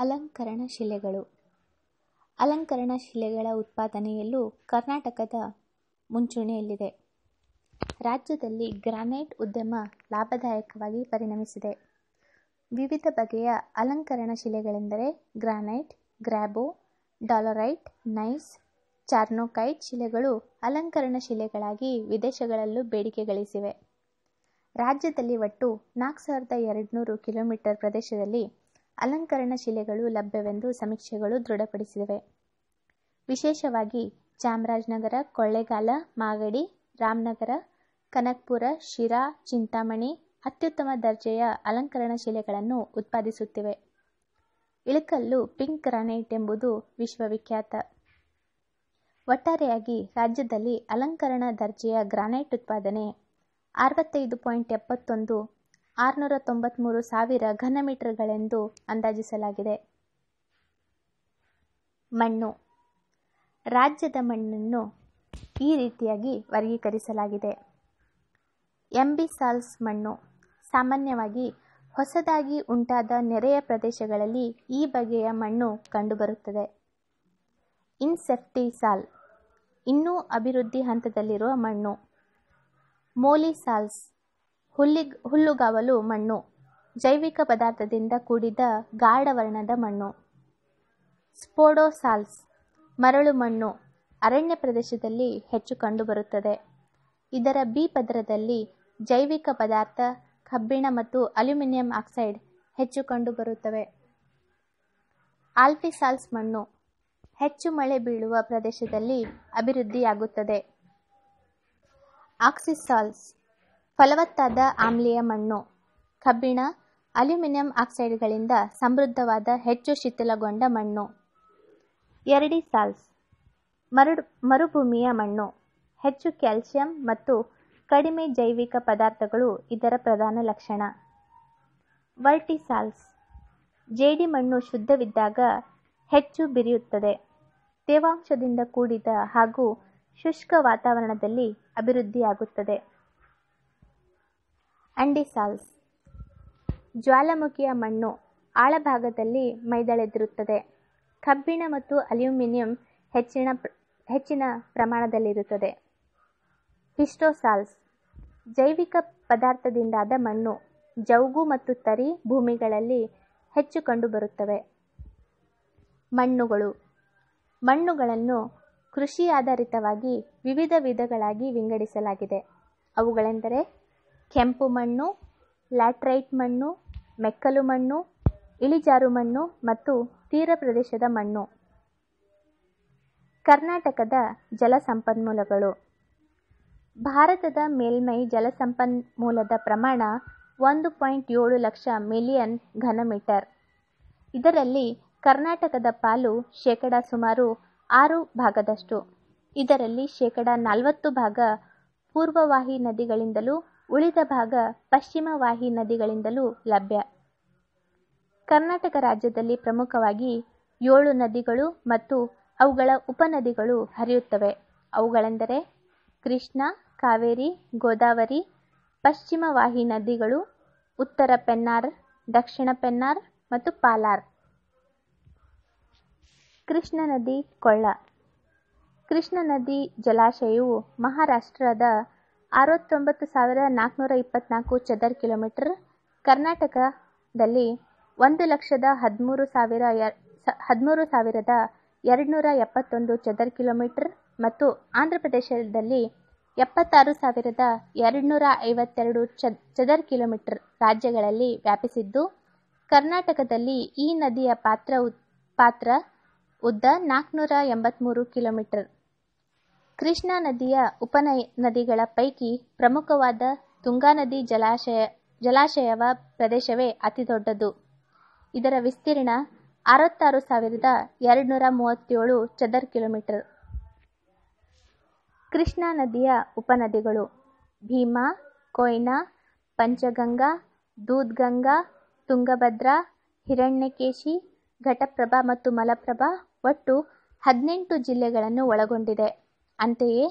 ಅಲಂಕರಣ ಶಿಲೆಗಳು. ಅಲಂಕರಣ ಶಿಲೆಗಳ ಉತ್ಪಾದನೆಯಲ್ಲೂ ಕರ್ನಾಟಕದ ಮುಂಚೂಣಿಯಲ್ಲಿದೆ. ರಾಜ್ಯದಲ್ಲಿ ಗ್ರಾನೈಟ್ ಉದ್ಯಮ ಲಾಭದಾಯಕವಾಗಿ ಪರಿಣಮಿಸಿದೆ. ವಿವಿಧ ಬಗೆಯ ಅಲಂಕರಣ ಶಿಲೆಗಳೆಂದರೆ ಗ್ರಾನೈಟ್, ಗ್ರಾಬೋ, ಡಾಲರೈಟ್, ನೈಸ್, ಚಾರ್ನೊಕೈಟ್ ಶಿಲೆಗಳು ಅಲಂಕರಣ ಶಿಲೆಗಳಾಗಿ ವಿದೇಶಗಳಲ್ಲೂ ಬೇಡಿಕೆ ಗಳಿಸಿವೆ. ರಾಜ್ಯದಲ್ಲಿ ಒಟ್ಟು 4200 ಕಿಲೋಮೀಟರ್ ಪ್ರದೇಶದಲ್ಲಿ ಅಲಂಕರಣ ಶಿಲೆಗಳು ಲಭ್ಯವೆಂದು ಸಮೀಕ್ಷೆಗಳು ದೃಢಪಡಿಸಿವೆ. ವಿಶೇಷವಾಗಿ ಚಾಮರಾಜನಗರ, ಕೊಳ್ಳೇಗಾಲ, ಮಾಗಡಿ, ರಾಮನಗರ, ಕನಕಪುರ, ಶಿರಾ, ಚಿಂತಾಮಣಿ ಅತ್ಯುತ್ತಮ ದರ್ಜೆಯ ಅಲಂಕರಣ ಶಿಲೆಗಳನ್ನು ಉತ್ಪಾದಿಸುತ್ತಿವೆ. ಇಳಕಲ್ಲು ಪಿಂಕ್ ಗ್ರಾನೈಟ್ ಎಂಬುದು ವಿಶ್ವವಿಖ್ಯಾತ. ಒಟ್ಟಾರೆಯಾಗಿ ರಾಜ್ಯದಲ್ಲಿ ಅಲಂಕರಣ ದರ್ಜೆಯ ಗ್ರಾನೈಟ್ ಉತ್ಪಾದನೆ 65.71 693,000 ಘನಮೀಟರ್ಗಳೆಂದು ಅಂದಾಜಿಸಲಾಗಿದೆ. ಮಣ್ಣು. ರಾಜ್ಯದ ಮಣ್ಣನ್ನು ಈ ರೀತಿಯಾಗಿ ವರ್ಗೀಕರಿಸಲಾಗಿದೆ. ಎಂಬಿಸಾಲ್ಸ್ ಮಣ್ಣು. ಸಾಮಾನ್ಯವಾಗಿ ಹೊಸದಾಗಿ ಉಂಟಾದ ನೆರೆಯ ಪ್ರದೇಶಗಳಲ್ಲಿ ಈ ಬಗೆಯ ಮಣ್ಣು ಕಂಡುಬರುತ್ತದೆ. ಇನ್ಸೆಫ್ಟಿಸಾಲ್ ಇನ್ನೂ ಅಭಿವೃದ್ಧಿ ಹಂತದಲ್ಲಿರುವ ಮಣ್ಣು. ಮೋಲಿಸಾಲ್ಸ್ ಹುಲ್ಲುಗಾವಲು ಮಣ್ಣು. ಜೈವಿಕ ಪದಾರ್ಥದಿಂದ ಕೂಡಿದ ಗಾಢವರ್ಣದ ಮಣ್ಣು. ಸ್ಪೋಡೋಸಾಲ್ಸ್ ಮರಳು ಮಣ್ಣು ಅರಣ್ಯ ಪ್ರದೇಶದಲ್ಲಿ ಹೆಚ್ಚು ಕಂಡುಬರುತ್ತದೆ. ಇದರ ಬಿ ಪದರದಲ್ಲಿ ಜೈವಿಕ ಪದಾರ್ಥ, ಕಬ್ಬಿಣ ಮತ್ತು ಅಲ್ಯೂಮಿನಿಯಂ ಆಕ್ಸೈಡ್ ಹೆಚ್ಚು ಕಂಡುಬರುತ್ತವೆ. ಆಲ್ಫಿಸಾಲ್ಸ್ ಮಣ್ಣು ಹೆಚ್ಚು ಮಳೆ ಬೀಳುವ ಪ್ರದೇಶದಲ್ಲಿ ಅಭಿವೃದ್ಧಿಯಾಗುತ್ತದೆ. ಆಕ್ಸಿಸಾಲ್ಸ್ ಫಲವತ್ತಾದ ಆಮ್ಲೀಯ ಮಣ್ಣು. ಕಬ್ಬಿಣ, ಅಲ್ಯೂಮಿನಿಯಂ ಆಕ್ಸೈಡ್ಗಳಿಂದ ಸಮೃದ್ಧವಾದ ಹೆಚ್ಚು ಶಿಥಿಲಗೊಂಡ ಮಣ್ಣು. ಎರಿಡಿಸಾಲ್ಸ್ ಮರುಭೂಮಿಯ ಮಣ್ಣು. ಹೆಚ್ಚು ಕ್ಯಾಲ್ಸಿಯಂ ಮತ್ತು ಕಡಿಮೆ ಜೈವಿಕ ಪದಾರ್ಥಗಳು ಇದರ ಪ್ರಧಾನ ಲಕ್ಷಣ. ವರ್ಟಿಸಾಲ್ಸ್ ಜೇಡಿಮಣ್ಣು ಶುದ್ಧವಿದ್ದಾಗ ಹೆಚ್ಚು ಬಿರಿಯುತ್ತದೆ. ತೇವಾಂಶದಿಂದ ಕೂಡಿದ ಹಾಗೂ ಶುಷ್ಕ ವಾತಾವರಣದಲ್ಲಿ ಅಭಿವೃದ್ಧಿಯಾಗುತ್ತದೆ. ಅಂಡಿಸಾಲ್ಸ್ ಜ್ವಾಲಾಮುಖಿಯ ಮಣ್ಣು ಆಳಭಾಗದಲ್ಲಿ ಮೈದಳೆದಿರುತ್ತದೆ. ಕಬ್ಬಿಣ ಮತ್ತು ಅಲ್ಯೂಮಿನಿಯಂ ಹೆಚ್ಚಿನ ಪ್ರಮಾಣದಲ್ಲಿರುತ್ತದೆ. ಹಿಸ್ಟೋಸಾಲ್ಸ್ ಜೈವಿಕ ಪದಾರ್ಥದಿಂದಾದ ಮಣ್ಣು. ಜೌಗು ಮತ್ತು ತರಿ ಭೂಮಿಗಳಲ್ಲಿ ಹೆಚ್ಚು ಕಂಡುಬರುತ್ತವೆ. ಮಣ್ಣುಗಳು. ಮಣ್ಣುಗಳನ್ನು ಕೃಷಿ ಆಧಾರಿತವಾಗಿ ವಿವಿಧ ವಿಧಗಳಾಗಿ ವಿಂಗಡಿಸಲಾಗಿದೆ. ಅವುಗಳೆಂದರೆ ಕೆಂಪು ಮಣ್ಣು, ಲ್ಯಾಟರೈಟ್ ಮಣ್ಣು, ಮೆಕ್ಕಲು ಮಣ್ಣು, ಇಳಿಜಾರು ಮಣ್ಣು ಮತ್ತು ತೀರ ಪ್ರದೇಶದ ಮಣ್ಣು. ಕರ್ನಾಟಕದ ಜಲಸಂಪನ್ಮೂಲಗಳು. ಭಾರತದ ಮೇಲ್ಮೈ ಜಲಸಂಪನ್ಮೂಲದ ಪ್ರಮಾಣ 1.7 ಲಕ್ಷ ಮಿಲಿಯನ್ ಘನಮೀಟರ್. ಇದರಲ್ಲಿ ಕರ್ನಾಟಕದ ಪಾಲು ಸುಮಾರು 6%. ಇದರಲ್ಲಿ 40% ಪೂರ್ವವಾಹಿ ನದಿಗಳಿಂದಲೂ ಉಳಿದ ಭಾಗ ಪಶ್ಚಿಮವಾಹಿ ನದಿಗಳಿಂದಲೂ ಲಭ್ಯ. ಕರ್ನಾಟಕ ರಾಜ್ಯದಲ್ಲಿ ಪ್ರಮುಖವಾಗಿ 7 ನದಿಗಳು ಮತ್ತು ಅವುಗಳ ಉಪನದಿಗಳು ಹರಿಯುತ್ತವೆ. ಅವುಗಳೆಂದರೆ ಕೃಷ್ಣಾ, ಕಾವೇರಿ, ಗೋದಾವರಿ. ಪಶ್ಚಿಮವಾಹಿ ನದಿಗಳು ಉತ್ತರ ಪೆನ್ನಾರ್, ದಕ್ಷಿಣ ಪೆನ್ನಾರ್ ಮತ್ತು ಪಾಲಾರ್. ಕೃಷ್ಣಾ ನದಿ ಕೊಳ್ಳ. ಕೃಷ್ಣಾ ನದಿ ಜಲಾಶಯವು ಮಹಾರಾಷ್ಟ್ರದ 69,424 ಚದರ ಕಿಲೋಮೀಟರ್, ಕರ್ನಾಟಕದಲ್ಲಿ 1,13,271 ಚದರ ಕಿಲೋಮೀಟರ್ ಮತ್ತು ಆಂಧ್ರಪ್ರದೇಶದಲ್ಲಿ 76,252 ಚದರ ಕಿಲೋಮೀಟರ್ ರಾಜ್ಯಗಳಲ್ಲಿ ವ್ಯಾಪಿಸಿದ್ದು, ಕರ್ನಾಟಕದಲ್ಲಿ ಈ ನದಿಯ ಪಾತ್ರ ಉದ್ದ 483 ಕಿಲೋಮೀಟರ್. ಕೃಷ್ಣಾ ನದಿಯ ಉಪನದಿಗಳ ಪೈಕಿ ಪ್ರಮುಖವಾದ ತುಂಗಾ ನದಿ ಜಲಾಶಯವ ಪ್ರದೇಶವೇ ಅತಿದೊಡ್ಡದು. ಇದರ ವಿಸ್ತೀರ್ಣ 66,237 ಚದರ ಕಿಲೋಮೀಟರ್. ಕೃಷ್ಣಾ ನದಿಯ ಉಪನದಿಗಳು ಭೀಮಾ, ಕೊಯ್ನಾ, ಪಂಚಗಂಗಾ, ದೂದ್ಗಂಗಾ, ತುಂಗಭದ್ರಾ, ಹಿರಣ್ಯಕೇಶಿ, ಘಟಪ್ರಭಾ ಮತ್ತು ಮಲಪ್ರಭಾ ಒಟ್ಟು 18 ಜಿಲ್ಲೆಗಳನ್ನು ಒಳಗೊಂಡಿದೆ. ಅಂತೆಯೇ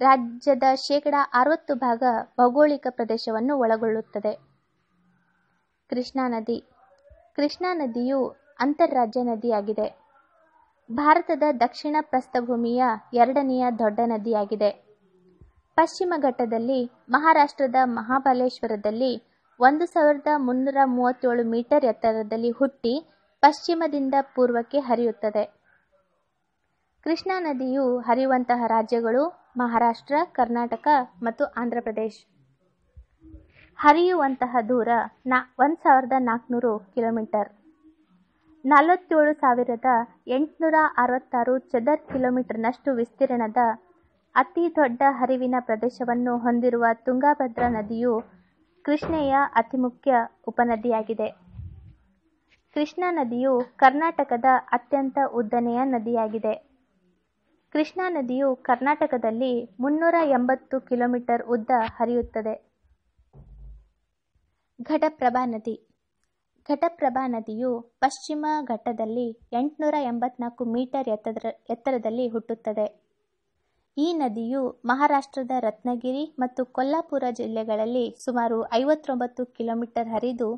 ರಾಜ್ಯದ 60% ಭೌಗೋಳಿಕ ಪ್ರದೇಶವನ್ನು ಒಳಗೊಳ್ಳುತ್ತದೆ. ಕೃಷ್ಣಾ ನದಿ. ಕೃಷ್ಣಾ ನದಿಯು ಅಂತರ್ರಾಜ್ಯ ನದಿಯಾಗಿದೆ. ಭಾರತದ ದಕ್ಷಿಣ ಪ್ರಸ್ಥಭೂಮಿಯ ಎರಡನೆಯ ದೊಡ್ಡ ನದಿಯಾಗಿದೆ. ಪಶ್ಚಿಮ ಘಟ್ಟದಲ್ಲಿ ಮಹಾರಾಷ್ಟ್ರದ ಮಹಾಬಲೇಶ್ವರದಲ್ಲಿ 1337 ಮೀಟರ್ ಎತ್ತರದಲ್ಲಿ ಹುಟ್ಟಿ ಪಶ್ಚಿಮದಿಂದ ಪೂರ್ವಕ್ಕೆ ಹರಿಯುತ್ತದೆ. ಕೃಷ್ಣಾ ನದಿಯು ಹರಿಯುವಂತಹ ರಾಜ್ಯಗಳು ಮಹಾರಾಷ್ಟ್ರ, ಕರ್ನಾಟಕ ಮತ್ತು ಆಂಧ್ರಪ್ರದೇಶ. ಹರಿಯುವಂತಹ ದೂರ 1400 ಕಿಲೋಮೀಟರ್. 47,866 ಚದರ ಕಿಲೋಮೀಟರ್ನಷ್ಟು ವಿಸ್ತೀರ್ಣದ ಅತಿ ದೊಡ್ಡ ಹರಿವಿನ ಪ್ರದೇಶವನ್ನು ಹೊಂದಿರುವ ತುಂಗಭದ್ರಾ ನದಿಯು ಕೃಷ್ಣೆಯ ಅತಿ ಮುಖ್ಯ ಉಪನದಿಯಾಗಿದೆ. ಕೃಷ್ಣಾ ನದಿಯು ಕರ್ನಾಟಕದ ಅತ್ಯಂತ ಉದ್ದನೆಯ ನದಿಯಾಗಿದೆ. ಕೃಷ್ಣಾ ನದಿಯು ಕರ್ನಾಟಕದಲ್ಲಿ 380 ಕಿಲೋಮೀಟರ್ ಉದ್ದ ಹರಿಯುತ್ತದೆ. ಘಟಪ್ರಭಾ ನದಿ. ಘಟಪ್ರಭಾ ನದಿಯು ಪಶ್ಚಿಮ ಘಟ್ಟದಲ್ಲಿ 884 ಮೀಟರ್ ಎತ್ತರದಲ್ಲಿ ಹುಟ್ಟುತ್ತದೆ. ಈ ನದಿಯು ಮಹಾರಾಷ್ಟ್ರದ ರತ್ನಗಿರಿ ಮತ್ತು ಕೊಲ್ಲಾಪುರ ಜಿಲ್ಲೆಗಳಲ್ಲಿ ಸುಮಾರು 59 ಕಿಲೋಮೀಟರ್ ಹರಿದು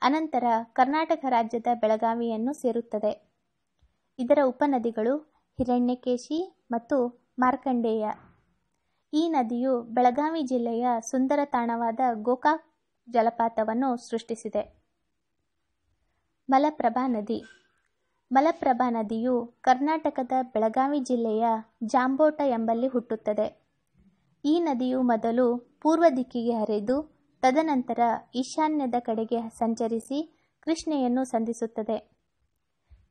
ಅನಂತರ ಕರ್ನಾಟಕ ರಾಜ್ಯದ ಬೆಳಗಾವಿಯನ್ನು ಸೇರುತ್ತದೆ. ಇದರ ಉಪನದಿಗಳು ಹಿರಣ್ಯಕೇಶಿ ಮತ್ತು ಮಾರ್ಕಂಡೇಯ. ಈ ನದಿಯು ಬೆಳಗಾವಿ ಜಿಲ್ಲೆಯ ಸುಂದರ ತಾಣವಾದ ಗೋಕಾಕ್ ಜಲಪಾತವನ್ನು ಸೃಷ್ಟಿಸಿದೆ. ಮಲಪ್ರಭಾ ನದಿ. ಮಲಪ್ರಭಾ ನದಿಯು ಕರ್ನಾಟಕದ ಬೆಳಗಾವಿ ಜಿಲ್ಲೆಯ ಜಾಂಬೋಟ ಎಂಬಲ್ಲಿ ಹುಟ್ಟುತ್ತದೆ. ಈ ನದಿಯು ಮೊದಲು ಪೂರ್ವ ದಿಕ್ಕಿಗೆ ಹರಿದು ತದನಂತರ ಈಶಾನ್ಯದ ಕಡೆಗೆ ಸಂಚರಿಸಿ ಕೃಷ್ಣೆಯನ್ನು ಸಂಧಿಸುತ್ತದೆ.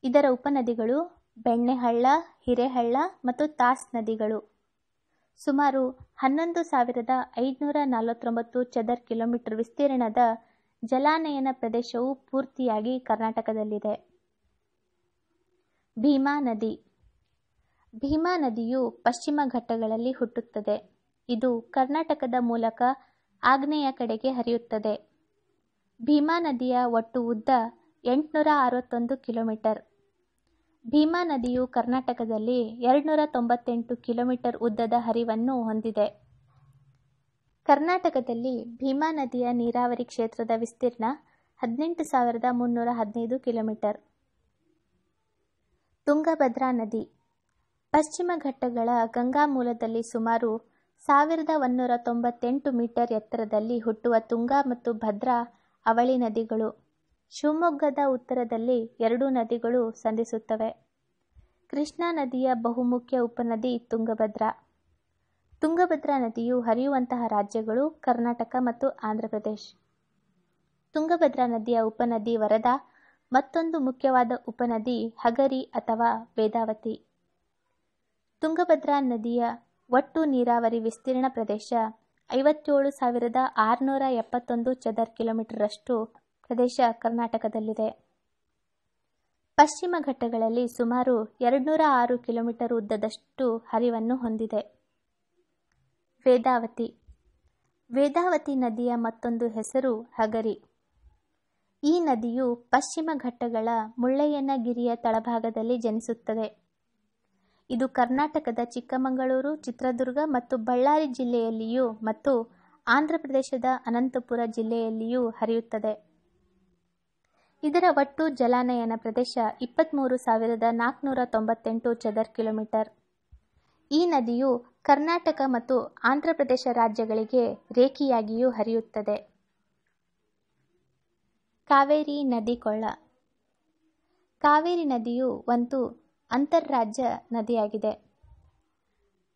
ಇದರ ಉಪನದಿಗಳು ಬೆಣ್ಣೆಹಳ್ಳ, ಹಿರೇಹಳ್ಳ ಮತ್ತು ತಾಸ್ ನದಿಗಳು. ಸುಮಾರು 11,549 ಚದರ ಕಿಲೋಮೀಟರ್ ವಿಸ್ತೀರ್ಣದ ಜಲಾನಯನ ಪ್ರದೇಶವು ಪೂರ್ತಿಯಾಗಿ ಕರ್ನಾಟಕದಲ್ಲಿದೆ. ಭೀಮಾ ನದಿ. ಭೀಮಾ ನದಿಯು ಪಶ್ಚಿಮ ಘಟ್ಟಗಳಲ್ಲಿ ಹುಟ್ಟುತ್ತದೆ. ಇದು ಕರ್ನಾಟಕದ ಮೂಲಕ ಆಗ್ನೇಯ ಕಡೆಗೆ ಹರಿಯುತ್ತದೆ. ಭೀಮಾ ನದಿಯ ಒಟ್ಟು ಉದ್ದ 861 ಕಿಲೋಮೀಟರ್. ಭೀಮಾ ನದಿಯು ಕರ್ನಾಟಕದಲ್ಲಿ 298 ಕಿಲೋಮೀಟರ್ ಉದ್ದದ ಹರಿವನ್ನು ಹೊಂದಿದೆ. ಕರ್ನಾಟಕದಲ್ಲಿ ಭೀಮಾ ನದಿಯ ನೀರಾವರಿ ಕ್ಷೇತ್ರದ ವಿಸ್ತೀರ್ಣ 18,315 ಕಿಲೋಮೀಟರ್. ತುಂಗಭದ್ರಾ ನದಿ. ಪಶ್ಚಿಮ ಘಟ್ಟಗಳ ಗಂಗಾ ಮೂಲದಲ್ಲಿ ಸುಮಾರು 1,198 ಮೀಟರ್ ಎತ್ತರದಲ್ಲಿ ಹುಟ್ಟುವ ತುಂಗಾ ಮತ್ತು ಭದ್ರಾ ಅವಳಿ ನದಿಗಳು ಶಿವಮೊಗ್ಗದ ಉತ್ತರದಲ್ಲಿ ಎರಡೂ ನದಿಗಳು ಸಂಧಿಸುತ್ತವೆ. ಕೃಷ್ಣಾ ನದಿಯ ಬಹುಮುಖ್ಯ ಉಪನದಿ ತುಂಗಭದ್ರಾ. ತುಂಗಭದ್ರಾ ನದಿಯು ಹರಿಯುವಂತಹ ರಾಜ್ಯಗಳು ಕರ್ನಾಟಕ ಮತ್ತು ಆಂಧ್ರಪ್ರದೇಶ. ತುಂಗಭದ್ರಾ ನದಿಯ ಉಪನದಿ ವರದಾ. ಮತ್ತೊಂದು ಮುಖ್ಯವಾದ ಉಪನದಿ ಹಗರಿ ಅಥವಾ ವೇದಾವತಿ. ತುಂಗಭದ್ರಾ ನದಿಯ ಒಟ್ಟು ನೀರಾವರಿ ವಿಸ್ತೀರ್ಣ ಪ್ರದೇಶ 57,671 ಚದರ ಕಿಲೋಮೀಟರ್ನಷ್ಟು ಪ್ರದೇಶ ಕರ್ನಾಟಕದಲ್ಲಿದೆ. ಪಶ್ಚಿಮ ಘಟ್ಟಗಳಲ್ಲಿ ಸುಮಾರು 206 ಕಿಲೋಮೀಟರ್ ಉದ್ದದಷ್ಟು ಹರಿವನ್ನು ಹೊಂದಿದೆ. ವೇದಾವತಿ. ವೇದಾವತಿ ನದಿಯ ಮತ್ತೊಂದು ಹೆಸರು ಹಗರಿ. ಈ ನದಿಯು ಪಶ್ಚಿಮ ಘಟ್ಟಗಳ ಮುಳ್ಳಯ್ಯನಗಿರಿಯ ತಳಭಾಗದಲ್ಲಿ ಜನಿಸುತ್ತದೆ. ಇದು ಕರ್ನಾಟಕದ ಚಿಕ್ಕಮಗಳೂರು, ಚಿತ್ರದುರ್ಗ ಮತ್ತು ಬಳ್ಳಾರಿ ಜಿಲ್ಲೆಯಲ್ಲಿಯೂ ಮತ್ತು ಆಂಧ್ರಪ್ರದೇಶದ ಅನಂತಪುರ ಜಿಲ್ಲೆಯಲ್ಲಿಯೂ ಹರಿಯುತ್ತದೆ. ಇದರ ಒಟ್ಟು ಜಲಾನಯನ ಪ್ರದೇಶ 23,498 ಚದರ ಕಿಲೋಮೀಟರ್. ಈ ನದಿಯು ಕರ್ನಾಟಕ ಮತ್ತು ಆಂಧ್ರಪ್ರದೇಶ ರಾಜ್ಯಗಳಿಗೆ ರೇಖೆಯಾಗಿಯೂ ಹರಿಯುತ್ತದೆ. ಕಾವೇರಿ ನದಿ ಕೊಳ್ಳ. ಕಾವೇರಿ ನದಿಯು ಒಂದು ಅಂತರ್ರಾಜ್ಯ ನದಿಯಾಗಿದೆ.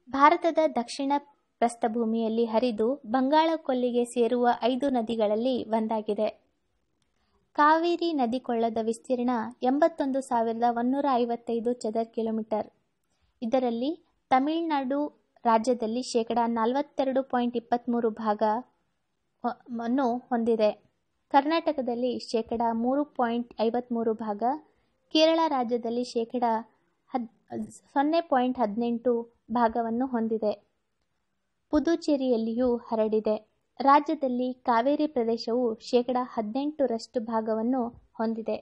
ಭಾರತದ ದಕ್ಷಿಣ ಪ್ರಸ್ಥಭೂಮಿಯಲ್ಲಿ ಹರಿದು ಬಂಗಾಳ ಕೊಲ್ಲಿಗೆ ಸೇರುವ 5 ನದಿಗಳಲ್ಲಿ ಒಂದಾಗಿದೆ. ಕಾವೇರಿ ನದಿ ಕೊಳ್ಳದ ವಿಸ್ತೀರ್ಣ 81,155 ಚದರ ಕಿಲೋಮೀಟರ್. ಇದರಲ್ಲಿ ತಮಿಳುನಾಡು ರಾಜ್ಯದಲ್ಲಿ 42.23% ಭಾಗವನ್ನು ಹೊಂದಿದೆ. ಕರ್ನಾಟಕದಲ್ಲಿ 3.53%, ಕೇರಳ ರಾಜ್ಯದಲ್ಲಿ 0.18% ಭಾಗವನ್ನು ಹೊಂದಿದೆ. ಪುದುಚೇರಿಯಲ್ಲಿಯೂ ಹರಡಿದೆ. ರಾಜ್ಯದಲ್ಲಿ ಕಾವೇರಿ ಪ್ರದೇಶವು 18% ಭಾಗವನ್ನು ಹೊಂದಿದೆ.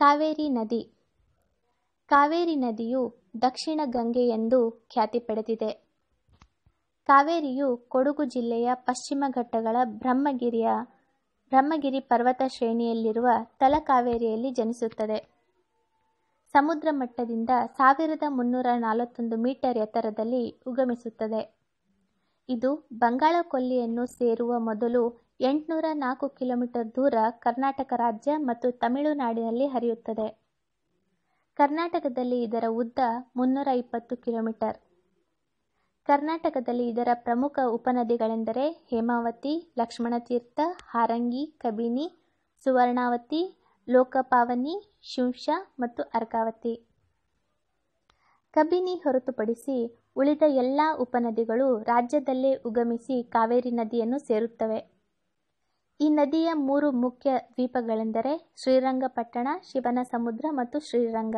ಕಾವೇರಿ ನದಿ. ಕಾವೇರಿ ನದಿಯು ದಕ್ಷಿಣ ಗಂಗೆ ಎಂದು ಖ್ಯಾತಿ ಪಡೆದಿದೆ. ಕಾವೇರಿಯು ಕೊಡಗು ಜಿಲ್ಲೆಯ ಪಶ್ಚಿಮ ಘಟ್ಟಗಳ ಬ್ರಹ್ಮಗಿರಿಯ ಬ್ರಹ್ಮಗಿರಿ ಪರ್ವತ ಶ್ರೇಣಿಯಲ್ಲಿರುವ ತಲಕಾವೇರಿಯಲ್ಲಿ ಜನಿಸುತ್ತದೆ. ಸಮುದ್ರ ಮಟ್ಟದಿಂದ 1341 ಮೀಟರ್ ಎತ್ತರದಲ್ಲಿ ಉಗಮಿಸುತ್ತದೆ. ಇದು ಬಂಗಾಳ ಕೊಲ್ಲಿಯನ್ನು ಸೇರುವ ಮೊದಲು 804 ಕಿಲೋಮೀಟರ್ ದೂರ ಕರ್ನಾಟಕ ರಾಜ್ಯ ಮತ್ತು ತಮಿಳುನಾಡಿನಲ್ಲಿ ಹರಿಯುತ್ತದೆ. ಕರ್ನಾಟಕದಲ್ಲಿ ಇದರ ಉದ್ದ 320 ಕಿಲೋಮೀಟರ್. ಕರ್ನಾಟಕದಲ್ಲಿ ಇದರ ಪ್ರಮುಖ ಉಪನದಿಗಳೆಂದರೆ ಹೇಮಾವತಿ, ಲಕ್ಷ್ಮಣತೀರ್ಥ, ಹಾರಂಗಿ, ಕಬಿನಿ, ಸುವರ್ಣಾವತಿ, ಲೋಕಪಾವನಿ, ಶಿಂಷಾ ಮತ್ತು ಅರ್ಕಾವತಿ. ಕಬಿನಿ ಹೊರತುಪಡಿಸಿ ಉಳಿದ ಎಲ್ಲ ಉಪನದಿಗಳು ರಾಜ್ಯದಲ್ಲೇ ಉಗಮಿಸಿ ಕಾವೇರಿ ನದಿಯನ್ನು ಸೇರುತ್ತವೆ. ಈ ನದಿಯ 3 ಮುಖ್ಯ ದ್ವೀಪಗಳೆಂದರೆ ಶ್ರೀರಂಗಪಟ್ಟಣ, ಶಿವನಸಮುದ್ರ ಮತ್ತು ಶ್ರೀರಂಗ.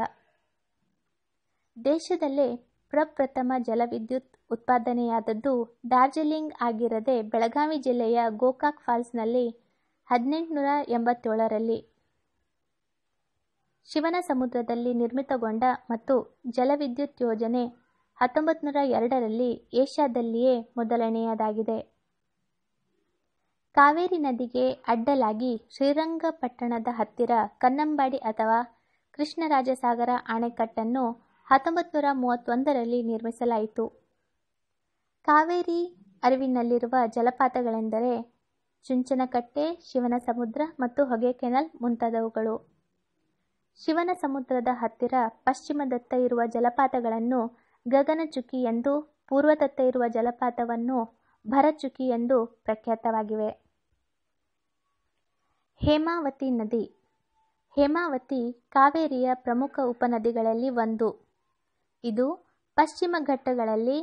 ದೇಶದಲ್ಲೇ ಪ್ರಪ್ರಥಮ ಜಲವಿದ್ಯುತ್ ಉತ್ಪಾದನೆಯಾದದ್ದು ಡಾರ್ಜಿಲಿಂಗ್ ಆಗಿರದೆ ಬೆಳಗಾವಿ ಜಿಲ್ಲೆಯ ಗೋಕಾಕ್ ಫಾಲ್ಸ್ನಲ್ಲಿ 1887ರಲ್ಲಿ. ಶಿವನಸಮುದ್ರದಲ್ಲಿ ನಿರ್ಮಿತಗೊಂಡ ಮತ್ತು ಜಲವಿದ್ಯುತ್ ಯೋಜನೆ 1902ರಲ್ಲಿ ಏಷ್ಯಾದಲ್ಲಿಯೇ ಮೊದಲನೆಯದಾಗಿದೆ. ಕಾವೇರಿ ನದಿಗೆ ಅಡ್ಡಲಾಗಿ ಶ್ರೀರಂಗಪಟ್ಟಣದ ಹತ್ತಿರ ಕನ್ನಂಬಾಡಿ ಅಥವಾ ಕೃಷ್ಣರಾಜಸಾಗರ ಅಣೆಕಟ್ಟನ್ನು 1931ರಲ್ಲಿ ನಿರ್ಮಿಸಲಾಯಿತು. ಕಾವೇರಿ ಅರಿವಿನಲ್ಲಿರುವ ಜಲಪಾತಗಳೆಂದರೆ ಚುಂಚನಕಟ್ಟೆ, ಶಿವನಸಮುದ್ರ ಮತ್ತು ಹೊಗೆಕೆನಲ್ ಮುಂತಾದವುಗಳು. ಶಿವನಸಮುದ್ರದ ಹತ್ತಿರ ಪಶ್ಚಿಮದತ್ತ ಇರುವ ಜಲಪಾತಗಳನ್ನು ಗಗನಚುಕ್ಕಿ ಎಂದೂ, ಪೂರ್ವದತ್ತ ಇರುವ ಜಲಪಾತವನ್ನು ಭರಚುಕ್ಕಿ ಎಂದು ಪ್ರಖ್ಯಾತವಾಗಿವೆ. ಹೇಮಾವತಿ ನದಿ. ಹೇಮಾವತಿ ಕಾವೇರಿಯ ಪ್ರಮುಖ ಉಪನದಿಗಳಲ್ಲಿ ಒಂದು. ಇದು ಪಶ್ಚಿಮ ಘಟ್ಟಗಳಲ್ಲಿ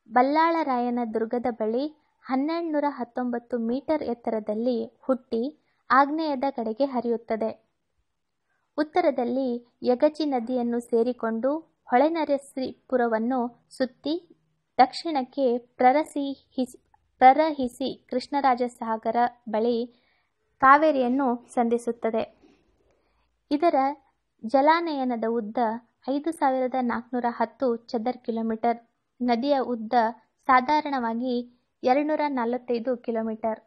ಬಲ್ಲಾಳರಾಯನ ದುರ್ಗದ ಬಳಿ 1219 ಮೀಟರ್ ಎತ್ತರದಲ್ಲಿ ಹುಟ್ಟಿ ಆಗ್ನೇಯದ ಕಡೆಗೆ ಹರಿಯುತ್ತದೆ. ಉತ್ತರದಲ್ಲಿ ಯಗಚಿ ನದಿಯನ್ನು ಸೇರಿಕೊಂಡು ಹೊಳೆನರಸೀಪುರವನ್ನು ಸುತ್ತಿ ದಕ್ಷಿಣಕ್ಕೆ ಪ್ರರಹಿಸಿ ಕೃಷ್ಣರಾಜಸಾಗರ ಬಳಿ ಕಾವೇರಿಯನ್ನು ಸಂಧಿಸುತ್ತದೆ. ಇದರ ಜಲಾನಯನದ ಉದ್ದ 5410 ಚದರ ಕಿಲೋಮೀಟರ್. ನದಿಯ ಉದ್ದ ಸಾಧಾರಣವಾಗಿ 245 ಕಿಲೋಮೀಟರ್.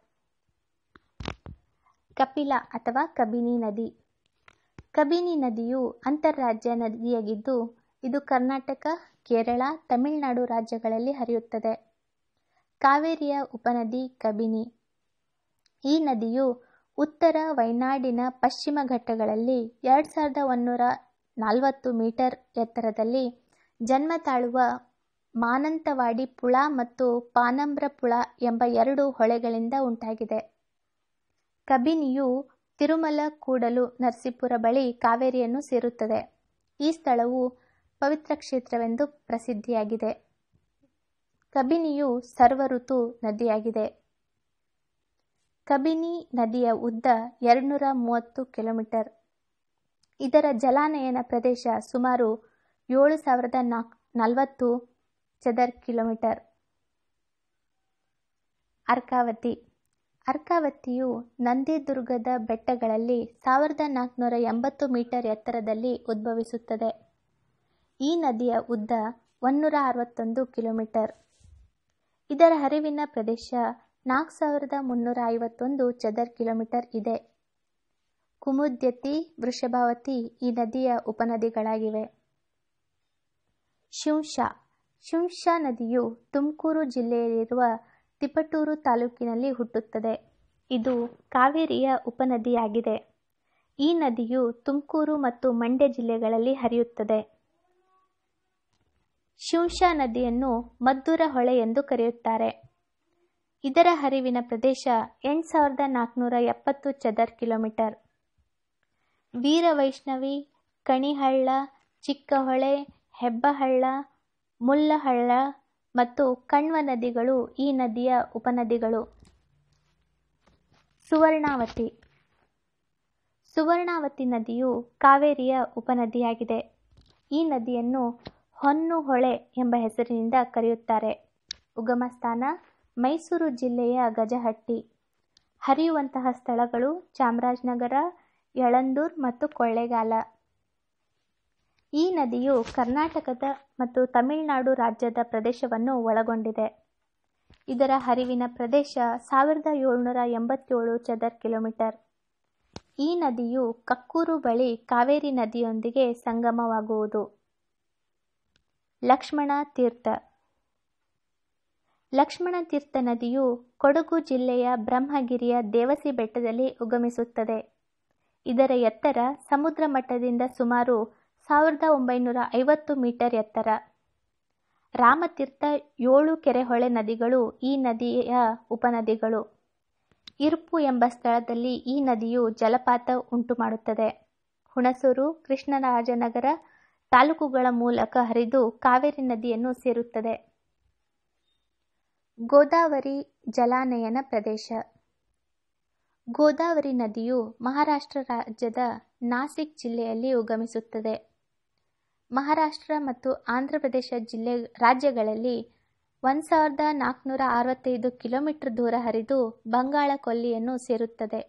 ಕಪಿಲ ಅಥವಾ ಕಬಿನಿ ನದಿ. ಕಬಿನಿ ನದಿಯು ಅಂತರ್ರಾಜ್ಯ ನದಿಯಾಗಿದ್ದು ಇದು ಕರ್ನಾಟಕ, ಕೇರಳ, ತಮಿಳುನಾಡು ರಾಜ್ಯಗಳಲ್ಲಿ ಹರಿಯುತ್ತದೆ. ಕಾವೇರಿಯ ಉಪನದಿ ಕಬಿನಿ. ಈ ನದಿಯು ಉತ್ತರ ವೈನಾಡಿನ ಪಶ್ಚಿಮ ಘಟ್ಟಗಳಲ್ಲಿ 2140 ಮೀಟರ್ ಎತ್ತರದಲ್ಲಿ ಜನ್ಮ ತಾಳುವ ಮಾನಂತವಾಡಿ ಪುಳ ಮತ್ತು ಪಾನಂಬ್ರ ಪುಳ ಎಂಬ 2 ಹೊಳೆಗಳಿಂದ ಉಂಟಾಗಿದೆ. ಕಬಿನಿಯು ತಿರುಮಲ ಕೂಡಲು ನರಸೀಪುರ ಬಳಿ ಕಾವೇರಿಯನ್ನು ಸೇರುತ್ತದೆ. ಈ ಸ್ಥಳವು ಪವಿತ್ರ ಕ್ಷೇತ್ರವೆಂದು ಪ್ರಸಿದ್ಧಿಯಾಗಿದೆ. ಕಬಿನಿಯು ಸರ್ವಋತು ನದಿಯಾಗಿದೆ. ಕಬಿನಿ ನದಿಯ ಉದ್ದ 230 ಕಿಲೋಮೀಟರ್. ಇದರ ಜಲಾನಯನ ಪ್ರದೇಶ ಸುಮಾರು 7040 ಚದರ ಕಿಲೋಮೀಟರ್. ಅರ್ಕಾವತಿ. ಅರ್ಕಾವತಿಯು ನಂದಿದುರ್ಗದ ಬೆಟ್ಟಗಳಲ್ಲಿ 1480 ಮೀಟರ್ ಎತ್ತರದಲ್ಲಿ ಉದ್ಭವಿಸುತ್ತದೆ. ಈ ನದಿಯ ಉದ್ದ 161 ಕಿಲೋಮೀಟರ್. ಇದರ ಹರಿವಿನ ಪ್ರದೇಶ 4351 ಚದರ ಕಿಲೋಮೀಟರ್ ಇದೆ. ಕುಮುದ್ಯತಿ, ವೃಷಭಾವತಿ ಈ ನದಿಯ ಉಪನದಿಗಳಾಗಿವೆ. ಶಿಂಷಾ. ಶಿಂಷಾ ನದಿಯು ತುಮಕೂರು ಜಿಲ್ಲೆಯಲ್ಲಿರುವ ತಿಪಟೂರು ತಾಲೂಕಿನಲ್ಲಿ ಹುಟ್ಟುತ್ತದೆ. ಇದು ಕಾವೇರಿಯ ಉಪನದಿಯಾಗಿದೆ. ಈ ನದಿಯು ತುಮಕೂರು ಮತ್ತು ಮಂಡ್ಯ ಜಿಲ್ಲೆಗಳಲ್ಲಿ ಹರಿಯುತ್ತದೆ. ಶಿಂಷಾ ನದಿಯನ್ನು ಮದ್ದೂರ ಹೊಳೆ ಎಂದು ಕರೆಯುತ್ತಾರೆ. ಇದರ ಹರಿವಿನ ಪ್ರದೇಶ 8470 ಚದರ ಕಿಲೋಮೀಟರ್. ವೀರವೈಷ್ಣವಿ, ಕಣಿಹಳ್ಳ, ಚಿಕ್ಕಹೊಳೆ, ಹೆಬ್ಬಹಳ್ಳ, ಮುಲ್ಲಹಳ್ಳ ಮತ್ತು ಕಣ್ವ ನದಿಗಳು ಈ ನದಿಯ ಉಪನದಿಗಳು. ಸುವರ್ಣಾವತಿ. ಸುವರ್ಣಾವತಿ ನದಿಯು ಕಾವೇರಿಯ ಉಪನದಿಯಾಗಿದೆ. ಈ ನದಿಯನ್ನು ಹೊನ್ನು ಹೊಳೆ ಎಂಬ ಹೆಸರಿನಿಂದ ಕರೆಯುತ್ತಾರೆ. ಉಗಮ ಸ್ಥಾನ ಮೈಸೂರು ಜಿಲ್ಲೆಯ ಗಜಹಟ್ಟಿ. ಹರಿಯುವಂತಹ ಸ್ಥಳಗಳು ಚಾಮರಾಜನಗರ, ಯಳಂದೂರು ಮತ್ತು ಕೊಳ್ಳೇಗಾಲ. ಈ ನದಿಯು ಕರ್ನಾಟಕದ ಮತ್ತು ತಮಿಳುನಾಡು ರಾಜ್ಯದ ಪ್ರದೇಶವನ್ನು ಒಳಗೊಂಡಿದೆ. ಇದರ ಹರಿವಿನ ಪ್ರದೇಶ 1787 ಚದರ್ ಕಿಲೋಮೀಟರ್. ಈ ನದಿಯು ಕಕ್ಕೂರು ಬಳಿ ಕಾವೇರಿ ನದಿಯೊಂದಿಗೆ ಸಂಗಮವಾಗುವುದು. ಲಕ್ಷ್ಮಣ ತೀರ್ಥ. ಲಕ್ಷ್ಮಣ ತೀರ್ಥ ನದಿಯು ಕೊಡಗು ಜಿಲ್ಲೆಯ ಬ್ರಹ್ಮಗಿರಿಯ ದೇವಸಿ ಬೆಟ್ಟದಲ್ಲಿ ಉಗಮಿಸುತ್ತದೆ. ಇದರ ಎತ್ತರ ಸಮುದ್ರ ಮಟ್ಟದಿಂದ ಸುಮಾರು 1950 ಮೀಟರ್ ಎತ್ತರ. ರಾಮತೀರ್ಥ 7 ಕೆರೆಹೊಳೆ ನದಿಗಳು ಈ ನದಿಯ ಉಪನದಿಗಳು. ಇರುಪು ಎಂಬ ಸ್ಥಳದಲ್ಲಿ ಈ ನದಿಯು ಜಲಪಾತ ಉಂಟುಮಾಡುತ್ತದೆ. ಹುಣಸೂರು, ಕೃಷ್ಣರಾಜನಗರ ತಾಲೂಕುಗಳ ಮೂಲಕ ಹರಿದು ಕಾವೇರಿ ನದಿಯನ್ನು ಸೇರುತ್ತದೆ. ಗೋದಾವರಿ ಜಲಾನಯನ ಪ್ರದೇಶ. ಗೋದಾವರಿ ನದಿಯು ಮಹಾರಾಷ್ಟ್ರ ರಾಜ್ಯದ ನಾಸಿಕ್ ಜಿಲ್ಲೆಯಲ್ಲಿ ಉಗಮಿಸುತ್ತದೆ. ಮಹಾರಾಷ್ಟ್ರ ಮತ್ತು ಆಂಧ್ರಪ್ರದೇಶ ರಾಜ್ಯಗಳಲ್ಲಿ 1465 ಕಿಲೋಮೀಟರ್ ದೂರ ಹರಿದು ಬಂಗಾಳ ಕೊಲ್ಲಿಯನ್ನು ಸೇರುತ್ತದೆ.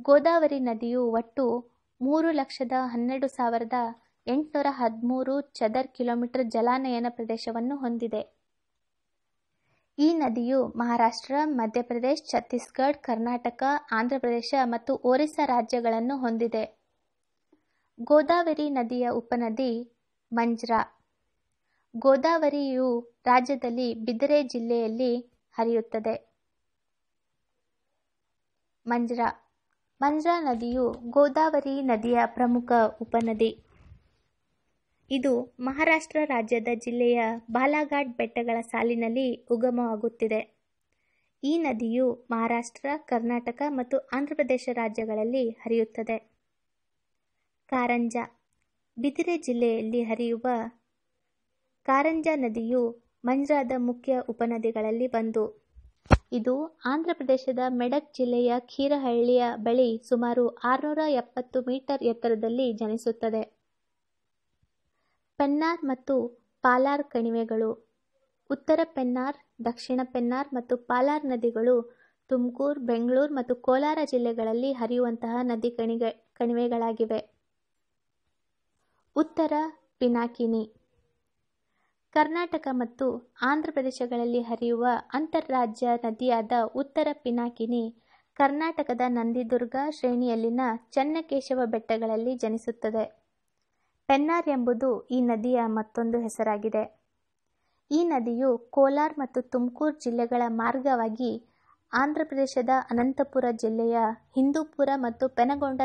ಗೋದಾವರಿ ನದಿಯು ಒಟ್ಟು 3,12,813 ಚದರ್ ಕಿಲೋಮೀಟರ್ ಜಲಾನಯನ ಪ್ರದೇಶವನ್ನು ಹೊಂದಿದೆ. ಈ ನದಿಯು ಮಹಾರಾಷ್ಟ್ರ, ಮಧ್ಯಪ್ರದೇಶ, ಛತ್ತೀಸ್ಗಢ, ಕರ್ನಾಟಕ, ಆಂಧ್ರಪ್ರದೇಶ ಮತ್ತು ಒರಿಸ್ಸಾ ರಾಜ್ಯಗಳನ್ನು ಹೊಂದಿದೆ. ಗೋದಾವರಿ ನದಿಯ ಉಪನದಿ ಮಂಜ್ರಾ. ಗೋದಾವರಿಯು ರಾಜ್ಯದಲ್ಲಿ ಬಿದರೆ ಜಿಲ್ಲೆಯಲ್ಲಿ ಹರಿಯುತ್ತದೆ. ಮಂಜ್ರಾ ನದಿಯು ಗೋದಾವರಿ ನದಿಯ ಪ್ರಮುಖ ಉಪನದಿ. ಇದು ಮಹಾರಾಷ್ಟ್ರ ರಾಜ್ಯದ ಜಿಲ್ಲೆಯ ಬಾಲಾಘಾಟ್ ಬೆಟ್ಟಗಳ ಸಾಲಿನಲ್ಲಿ ಉಗಮವಾಗುತ್ತಿದೆ. ಈ ನದಿಯು ಮಹಾರಾಷ್ಟ್ರ, ಕರ್ನಾಟಕ ಮತ್ತು ಆಂಧ್ರಪ್ರದೇಶ ರಾಜ್ಯಗಳಲ್ಲಿ ಹರಿಯುತ್ತದೆ. ಕಾರಂಜಾ. ಬಿದಿರೆ ಜಿಲ್ಲೆಯಲ್ಲಿ ಹರಿಯುವ ಕಾರಂಜಾ ನದಿಯು ಮಂಜ್ರಾದ ಮುಖ್ಯ ಉಪನದಿಗಳಲ್ಲಿ ಒಂದು. ಇದು ಆಂಧ್ರಪ್ರದೇಶದ ಮೆಡಕ್ ಜಿಲ್ಲೆಯ ಖೀರಹಳ್ಳಿಯ ಬಳಿ ಸುಮಾರು 670 ಮೀಟರ್ ಎತ್ತರದಲ್ಲಿ ಜನಿಸುತ್ತದೆ. ಪೆನ್ನಾರ್ ಮತ್ತು ಪಾಲಾರ್ ಕಣಿವೆಗಳು. ಉತ್ತರ ಪೆನ್ನಾರ್, ದಕ್ಷಿಣ ಪೆನ್ನಾರ್ ಮತ್ತು ಪಾಲಾರ್ ನದಿಗಳು ತುಮಕೂರು, ಬೆಂಗಳೂರು ಮತ್ತು ಕೋಲಾರ ಜಿಲ್ಲೆಗಳಲ್ಲಿ ಹರಿಯುವಂತಹ ನದಿ ಕಣಿವೆಗಳಾಗಿವೆ. ಉತ್ತರ ಪಿನಾಕಿನಿ. ಕರ್ನಾಟಕ ಮತ್ತು ಆಂಧ್ರಪ್ರದೇಶಗಳಲ್ಲಿ ಹರಿಯುವ ಅಂತರ್ರಾಜ್ಯ ನದಿಯಾದ ಉತ್ತರ ಪಿನಾಕಿನಿ ಕರ್ನಾಟಕದ ನಂದಿದುರ್ಗ ಶ್ರೇಣಿಯಲ್ಲಿನ ಚೆನ್ನಕೇಶವ ಬೆಟ್ಟಗಳಲ್ಲಿ ಜನಿಸುತ್ತದೆ. ಪೆನ್ನಾರ್ ಎಂಬುದು ಈ ನದಿಯ ಮತ್ತೊಂದು ಹೆಸರಾಗಿದೆ. ಈ ನದಿಯು ಕೋಲಾರ ಮತ್ತು ತುಮಕೂರು ಜಿಲ್ಲೆಗಳ ಮಾರ್ಗವಾಗಿ ಆಂಧ್ರಪ್ರದೇಶದ ಅನಂತಪುರ ಜಿಲ್ಲೆಯ ಹಿಂದೂಪುರ ಮತ್ತು ಪೆನಗೊಂಡ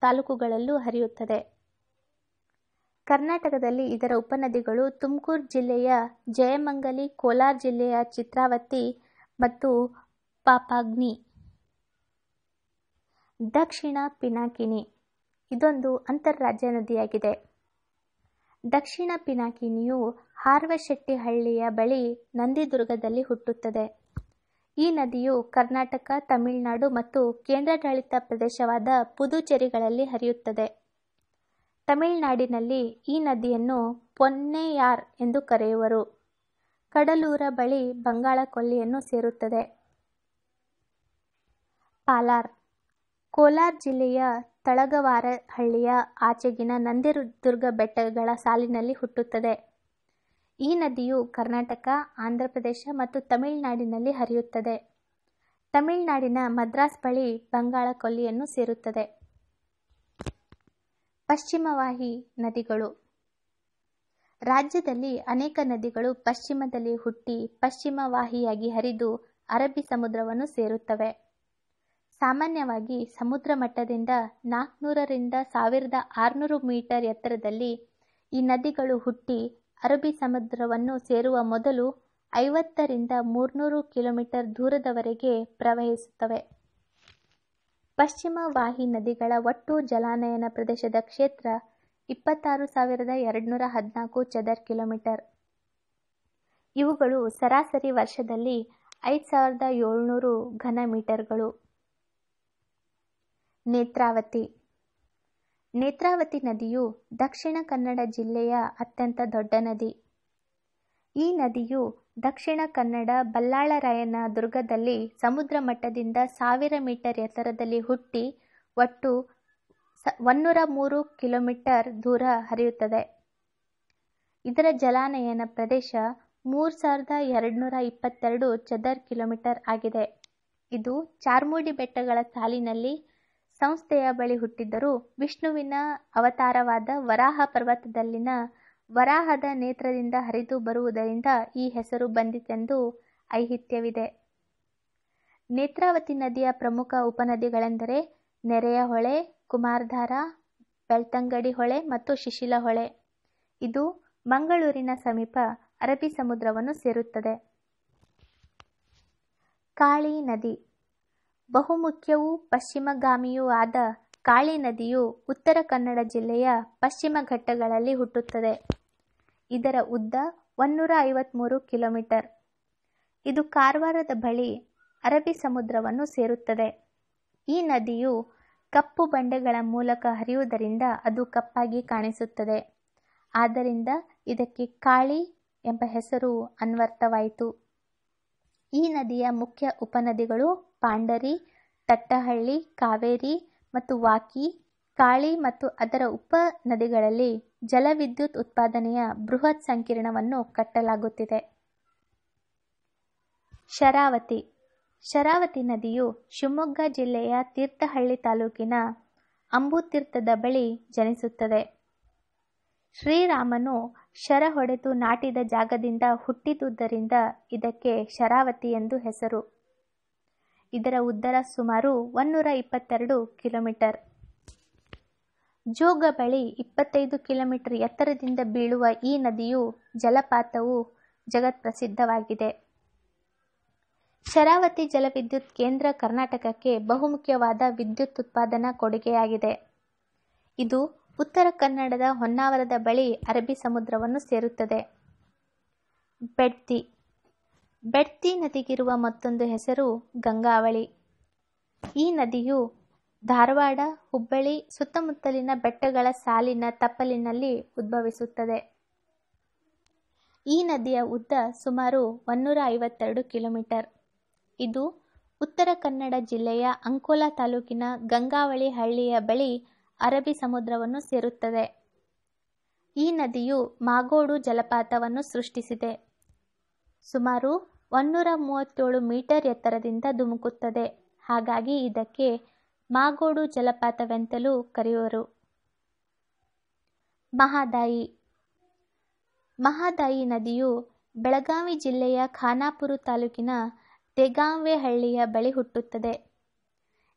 ತಾಲೂಕುಗಳಲ್ಲೂ ಹರಿಯುತ್ತದೆ. ಕರ್ನಾಟಕದಲ್ಲಿ ಇದರ ಉಪನದಿಗಳು ತುಮಕೂರು ಜಿಲ್ಲೆಯ ಜಯಮಂಗಲಿ, ಕೋಲಾರ ಜಿಲ್ಲೆಯ ಚಿತ್ರಾವತಿ ಮತ್ತು ಪಾಪಾಗ್ನಿ. ದಕ್ಷಿಣ ಪಿನಾಕಿನಿ. ಇದೊಂದು ಅಂತರ್ರಾಜ್ಯ ನದಿಯಾಗಿದೆ. ದಕ್ಷಿಣ ಪಿನಾಕಿನಿಯು ಹಾರ್ವಶೆಟ್ಟಿಹಳ್ಳಿಯ ಬಳಿ ನಂದಿದುರ್ಗದಲ್ಲಿ ಹುಟ್ಟುತ್ತದೆ. ಈ ನದಿಯು ಕರ್ನಾಟಕ, ತಮಿಳುನಾಡು ಮತ್ತು ಕೇಂದ್ರಾಡಳಿತ ಪ್ರದೇಶವಾದ ಪುದುಚೇರಿಗಳಲ್ಲಿ ಹರಿಯುತ್ತದೆ. ತಮಿಳುನಾಡಿನಲ್ಲಿ ಈ ನದಿಯನ್ನು ಪೊನ್ನೆಯಾರ್ ಎಂದು ಕರೆಯುವರು. ಕಡಲೂರ ಬಳಿ ಬಂಗಾಳ ಕೊಲ್ಲಿಯನ್ನು ಸೇರುತ್ತದೆ. ಪಾಲಾರ್. ಕೋಲಾರ ಜಿಲ್ಲೆಯ ತಳಗವಾರಹಳ್ಳಿಯ ಆಚೆಗಿನ ನಂದಿದುರ್ಗ ಬೆಟ್ಟಗಳ ಸಾಲಿನಲ್ಲಿ ಹುಟ್ಟುತ್ತದೆ. ಈ ನದಿಯು ಕರ್ನಾಟಕ, ಆಂಧ್ರಪ್ರದೇಶ ಮತ್ತು ತಮಿಳುನಾಡಿನಲ್ಲಿ ಹರಿಯುತ್ತದೆ. ತಮಿಳುನಾಡಿನ ಮದ್ರಾಸ್ ಬಳಿ ಬಂಗಾಳ ಕೊಲ್ಲಿಯನ್ನು ಸೇರುತ್ತದೆ. ಪಶ್ಚಿಮವಾಹಿ ನದಿಗಳು. ರಾಜ್ಯದಲ್ಲಿ ಅನೇಕ ನದಿಗಳು ಪಶ್ಚಿಮದಲ್ಲಿ ಹುಟ್ಟಿ ಪಶ್ಚಿಮವಾಹಿಯಾಗಿ ಹರಿದು ಅರಬ್ಬಿ ಸಮುದ್ರವನ್ನು ಸೇರುತ್ತವೆ. ಸಾಮಾನ್ಯವಾಗಿ ಸಮುದ್ರ ಮಟ್ಟದಿಂದ 400 ರಿಂದ 1600 ಮೀಟರ್ ಎತ್ತರದಲ್ಲಿ ಈ ನದಿಗಳು ಹುಟ್ಟಿ ಅರಬ್ಬಿ ಸಮುದ್ರವನ್ನು ಸೇರುವ ಮೊದಲು 50 ರಿಂದ 300 ಕಿಲೋಮೀಟರ್ ದೂರದವರೆಗೆ ಪ್ರವಹಿಸುತ್ತವೆ. ಪಶ್ಚಿಮವಾಹಿ ನದಿಗಳ ಒಟ್ಟು ಜಲಾನಯನ ಪ್ರದೇಶದ ಕ್ಷೇತ್ರ 26,214 ಚದರ್ ಕಿಲೋಮೀಟರ್. ಇವುಗಳು ಸರಾಸರಿ ವರ್ಷದಲ್ಲಿ 5,700 ಘನ ಮೀಟರ್ಗಳು. ನೇತ್ರಾವತಿ. ನೇತ್ರಾವತಿ ನದಿಯು ದಕ್ಷಿಣ ಕನ್ನಡ ಜಿಲ್ಲೆಯ ಅತ್ಯಂತ ದೊಡ್ಡ ನದಿ. ಈ ನದಿಯು ದಕ್ಷಿಣ ಕನ್ನಡ ಬಲ್ಲಾಳರಾಯನ ದುರ್ಗದಲ್ಲಿ ಸಮುದ್ರ ಮಟ್ಟದಿಂದ 1000 ಮೀಟರ್ ಎತ್ತರದಲ್ಲಿ ಹುಟ್ಟಿ ಒಟ್ಟು 103 ಕಿಲೋಮೀಟರ್ ದೂರ ಹರಿಯುತ್ತದೆ. ಇದರ ಜಲಾನಯನ ಪ್ರದೇಶ 3222 ಚದರ್ ಕಿಲೋಮೀಟರ್ ಆಗಿದೆ. ಇದು ಚಾರ್ಮುಡಿ ಬೆಟ್ಟಗಳ ಸಾಲಿನಲ್ಲಿ ಸಂಸ್ಥೆಯ ಬಳಿ ಹುಟ್ಟಿದ್ದರೂ ವಿಷ್ಣುವಿನ ಅವತಾರವಾದ ವರಾಹ ಪರ್ವತದಲ್ಲಿನ ವರಾಹದ ನೇತ್ರದಿಂದ ಹರಿದು ಬರುವುದರಿಂದ ಈ ಹೆಸರು ಬಂದಿತೆಂದು ಐಹಿತ್ಯವಿದೆ. ನೇತ್ರಾವತಿ ನದಿಯ ಪ್ರಮುಖ ಉಪನದಿಗಳೆಂದರೆ ನೆರೆಯ ಹೊಳೆ, ಕುಮಾರಧಾರ, ಬೆಳ್ತಂಗಡಿ ಹೊಳೆ ಮತ್ತು ಶಿಶಿಲ ಹೊಳೆ. ಇದು ಮಂಗಳೂರಿನ ಸಮೀಪ ಅರಬ್ಬಿ ಸಮುದ್ರವನ್ನು ಸೇರುತ್ತದೆ. ಕಾಳಿ ನದಿ. ಬಹುಮುಖ್ಯವೂ ಪಶ್ಚಿಮಗಾಮಿಯೂ ಆದ ಕಾಳಿ ನದಿಯು ಉತ್ತರ ಕನ್ನಡ ಜಿಲ್ಲೆಯ ಪಶ್ಚಿಮ ಘಟ್ಟಗಳಲ್ಲಿ ಹುಟ್ಟುತ್ತದೆ. ಇದರ ಉದ್ದ 153 ಕಿಲೋಮೀಟರ್. ಇದು ಕಾರವಾರದ ಬಳಿ ಅರಬ್ಬಿ ಸಮುದ್ರವನ್ನು ಸೇರುತ್ತದೆ. ಈ ನದಿಯು ಕಪ್ಪು ಬಂಡೆಗಳ ಮೂಲಕ ಹರಿಯುವುದರಿಂದ ಅದು ಕಪ್ಪಾಗಿ ಕಾಣಿಸುತ್ತದೆ. ಆದ್ದರಿಂದ ಇದಕ್ಕೆ ಕಾಳಿ ಎಂಬ ಹೆಸರು ಅನ್ವರ್ಥವಾಯಿತು. ಈ ನದಿಯ ಮುಖ್ಯ ಉಪನದಿಗಳು ಪಾಂಡರಿ, ತಟ್ಟಹಳ್ಳಿ, ಕಾವೇರಿ ಮತ್ತು ವಾಕಿ. ಕಾಳಿ ಮತ್ತು ಅದರ ಉಪನದಿಗಳಲ್ಲಿ ಜಲವಿದ್ಯುತ್ ಉತ್ಪಾದನೆಯ ಬೃಹತ್ ಸಂಕೀರ್ಣವನ್ನು ಕಟ್ಟಲಾಗುತ್ತಿದೆ. ಶರಾವತಿ. ಶರಾವತಿ ನದಿಯು ಶಿವಮೊಗ್ಗ ಜಿಲ್ಲೆಯ ತೀರ್ಥಹಳ್ಳಿ ತಾಲೂಕಿನ ಅಂಬುತೀರ್ಥದ ಬಳಿ ಜನಿಸುತ್ತದೆ. ಶ್ರೀರಾಮನು ಶರ ಹೊಡೆದು ನಾಟಿದ ಜಾಗದಿಂದ ಹುಟ್ಟಿದುದರಿಂದ ಇದಕ್ಕೆ ಶರಾವತಿ ಎಂದು ಹೆಸರು. ಇದರ ಉದ್ದರ ಸುಮಾರು 122 ಕಿಲೋಮೀಟರ್. ಜೋಗ ಬಳಿ 25 ಕಿಲೋಮೀಟರ್ ಎತ್ತರದಿಂದ ಬೀಳುವ ಈ ನದಿಯು ಜಲಪಾತವು ಜಗತ್ಪ್ರಸಿದ್ಧವಾಗಿದೆ. ಶರಾವತಿ ಜಲವಿದ್ಯುತ್ ಕೇಂದ್ರ ಕರ್ನಾಟಕಕ್ಕೆ ಬಹುಮುಖ್ಯವಾದ ವಿದ್ಯುತ್ ಉತ್ಪಾದನಾ ಕೊಡುಗೆಯಾಗಿದೆ. ಇದು ಉತ್ತರ ಕನ್ನಡದ ಹೊನ್ನಾವರದ ಬಳಿ ಅರಬ್ಬಿ ಸಮುದ್ರವನ್ನು ಸೇರುತ್ತದೆ. ಬೆಡ್ತಿ. ಬೆಡ್ತಿ ನದಿಗಿರುವ ಮತ್ತೊಂದು ಹೆಸರು ಗಂಗಾವಳಿ. ಈ ನದಿಯು ಧಾರವಾಡ, ಹುಬ್ಬಳ್ಳಿ ಸುತ್ತಮುತ್ತಲಿನ ಬೆಟ್ಟಗಳ ಸಾಲಿನ ತಪ್ಪಲಿನಲ್ಲಿ ಉದ್ಭವಿಸುತ್ತದೆ. ಈ ನದಿಯ ಉದ್ದ ಸುಮಾರು 152 ಕಿಲೋಮೀಟರ್. ಇದು ಉತ್ತರ ಕನ್ನಡ ಜಿಲ್ಲೆಯ ಅಂಕೋಲಾ ತಾಲೂಕಿನ ಗಂಗಾವಳಿ ಹಳ್ಳಿಯ ಬಳಿ ಅರಬ್ಬಿ ಸಮುದ್ರವನ್ನು ಸೇರುತ್ತದೆ. ಈ ನದಿಯು ಮಾಗೋಡು ಜಲಪಾತವನ್ನು ಸೃಷ್ಟಿಸಿದೆ. ಸುಮಾರು 137 ಮೀಟರ್ ಎತ್ತರದಿಂದ ಧುಮುಕುತ್ತದೆ. ಹಾಗಾಗಿ ಇದಕ್ಕೆ ಮಾಗೋಡು ಜಲಪಾತವೆಂತಲೂ ಕರೆಯುವರು. ಮಹಾದಾಯಿ. ಮಹಾದಾಯಿ ನದಿಯು ಬೆಳಗಾವಿ ಜಿಲ್ಲೆಯ ಖಾನಾಪುರ ತಾಲೂಕಿನ ತೆಗಾಂವೆ ಹಳ್ಳಿಯ ಬಳಿ ಹುಟ್ಟುತ್ತದೆ.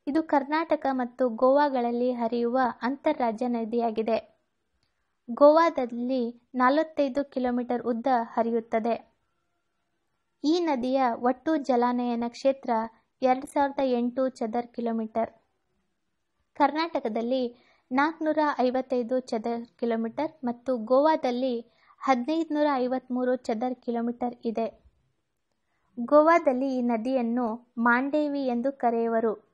ಇದು ಕರ್ನಾಟಕ ಮತ್ತು ಗೋವಾಗಳಲ್ಲಿ ಹರಿಯುವ ಅಂತರ್ರಾಜ್ಯ ನದಿಯಾಗಿದೆ. ಗೋವಾದಲ್ಲಿ 45 ಕಿಲೋಮೀಟರ್ ಉದ್ದ ಹರಿಯುತ್ತದೆ. ಈ ನದಿಯ ಒಟ್ಟು ಜಲಾನಯನ ಕ್ಷೇತ್ರ 2008 ಚದರ್ ಕಿಲೋಮೀಟರ್. ಕರ್ನಾಟಕದಲ್ಲಿ 455 ಚದರ್ ಕಿಲೋಮೀಟರ್ ಮತ್ತು ಗೋವಾದಲ್ಲಿ 1553 ಚದರ್ ಕಿಲೋಮೀಟರ್ ಇದೆ. ಗೋವಾದಲ್ಲಿ ಈ ನದಿಯನ್ನು ಮಾಂಡೇವಿ ಎಂದು ಕರೆಯುವರು.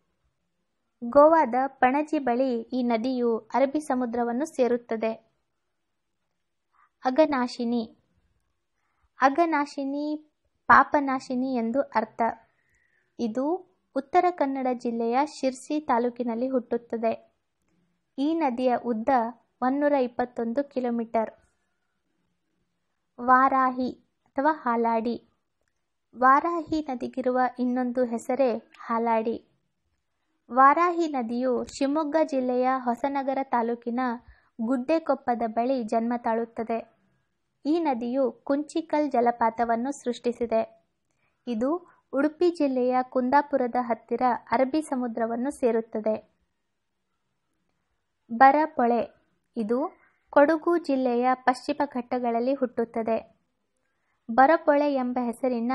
ಗೋವಾದ ಪಣಜಿ ಬಳಿ ಈ ನದಿಯು ಅರಬ್ಬಿ ಸಮುದ್ರವನ್ನು ಸೇರುತ್ತದೆ. ಅಘನಾಶಿನಿ. ಅಘನಾಶಿನಿ ಪಾಪನಾಶಿನಿ ಎಂದು ಅರ್ಥ. ಇದು ಉತ್ತರ ಕನ್ನಡ ಜಿಲ್ಲೆಯ ಶಿರ್ಸಿ ತಾಲೂಕಿನಲ್ಲಿ ಹುಟ್ಟುತ್ತದೆ. ಈ ನದಿಯ ಉದ್ದ 121 ಕಿಲೋಮೀಟರ್. ವಾರಾಹಿ ಅಥವಾ ಹಾಲಾಡಿ. ವಾರಾಹಿ ನದಿಗಿರುವ ಇನ್ನೊಂದು ಹೆಸರೇ ಹಾಲಾಡಿ. ವಾರಾಹಿ ನದಿಯು ಶಿವಮೊಗ್ಗ ಜಿಲ್ಲೆಯ ಹೊಸನಗರ ತಾಲೂಕಿನ ಗುಡ್ಡೆಕೊಪ್ಪದ ಬಳಿ ಜನ್ಮ ತಾಳುತ್ತದೆ. ಈ ನದಿಯು ಕುಂಚಿಕಲ್ ಜಲಪಾತವನ್ನು ಸೃಷ್ಟಿಸಿದೆ. ಇದು ಉಡುಪಿ ಜಿಲ್ಲೆಯ ಕುಂದಾಪುರದ ಹತ್ತಿರ ಅರಬ್ಬಿ ಸಮುದ್ರವನ್ನು ಸೇರುತ್ತದೆ. ಬರಪೊಳೆ. ಇದು ಕೊಡಗು ಜಿಲ್ಲೆಯ ಪಶ್ಚಿಮ ಘಟ್ಟಗಳಲ್ಲಿ ಹುಟ್ಟುತ್ತದೆ. ಬರಪೊಳೆ ಎಂಬ ಹೆಸರಿನ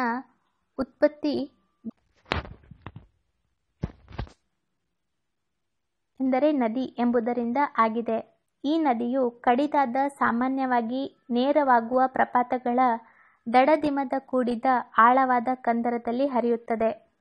ಉತ್ಪತ್ತಿ ಎಂದರೆ ನದಿ ಎಂಬುದರಿಂದ ಆಗಿದೆ. ಈ ನದಿಯು ಕಡಿದಾದ ಸಾಮಾನ್ಯವಾಗಿ ನೇರವಾಗುವ ಪ್ರಪಾತಗಳ ದಡದಿಮದ ಕೂಡಿದ ಆಳವಾದ ಕಂದರದಲ್ಲಿ ಹರಿಯುತ್ತದೆ.